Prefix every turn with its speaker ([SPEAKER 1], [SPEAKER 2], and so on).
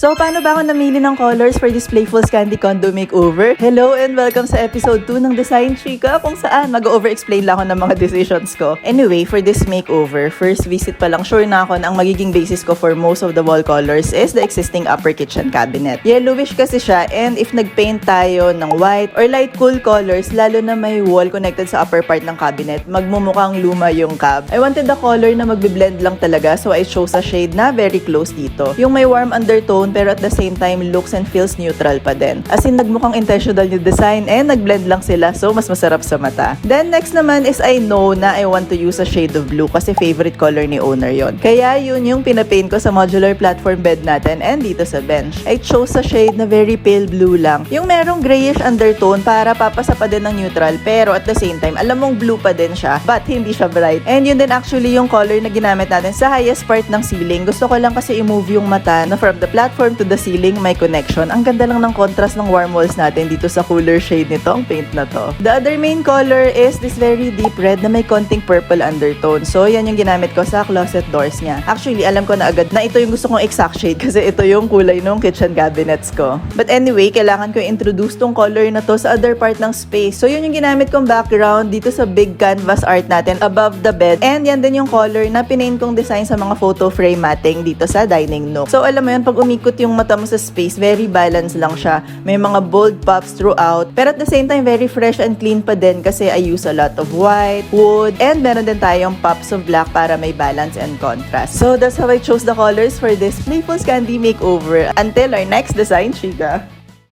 [SPEAKER 1] So, paano ba ako namili ng colors for this Playful Candy Condo Makeover? Hello and welcome sa episode 2 ng Design Chika, kung saan mag-over-explain lang ako ng mga decisions ko. Anyway, for this makeover, first visit pa lang, sure na ako na ang magiging basis ko for most of the wall colors is the existing upper kitchen cabinet. Yellowish kasi siya, and if nag-paint tayo ng white or light cool colors, lalo na may wall connected sa upper part ng cabinet, magmumukhang luma yung cab. I wanted the color na magbe-blend lang talaga, so I chose a shade na very close dito. Yung may warm undertone pero at the same time looks and feels neutral pa din. As in, nagmukhang intentional yung design and nag-blend lang sila, so mas masarap sa mata. Then next naman is I know na I want to use a shade of blue kasi favorite color ni owner yon. Kaya yun yung pinapaint ko sa modular platform bed natin and dito sa bench. I chose a shade na very pale blue lang. Yung merong grayish undertone para papasa pa din ng neutral, pero at the same time alam mong blue pa din siya but hindi siya bright. And yun din actually yung color na ginamit natin sa highest part ng ceiling. Gusto ko lang kasi i-move yung mata na from the platform to the ceiling may connection. Ang ganda lang ng contrast ng warm walls natin dito sa cooler shade nitong paint na to. The other main color is this very deep red na may konting purple undertone. So yan yung ginamit ko sa closet doors niya. Actually, alam ko na agad na ito yung gusto kong exact shade kasi ito yung kulay ng kitchen cabinets ko. But anyway, kailangan ko introduce tong color na to sa other part ng space. So yun yung ginamit kong background dito sa big canvas art natin above the bed. And yan din yung color na pinaint kong design sa mga photo frame matting dito sa dining nook. So alam mo yun, pag umikot yung mata mo sa space, very balanced lang siya. May mga bold pops throughout. Pero at the same time, very fresh and clean pa din kasi I use a lot of white, wood, and meron din tayong pops of black para may balance and contrast. So that's how I chose the colors for this Playful Candy Makeover. Until our next design, Chika!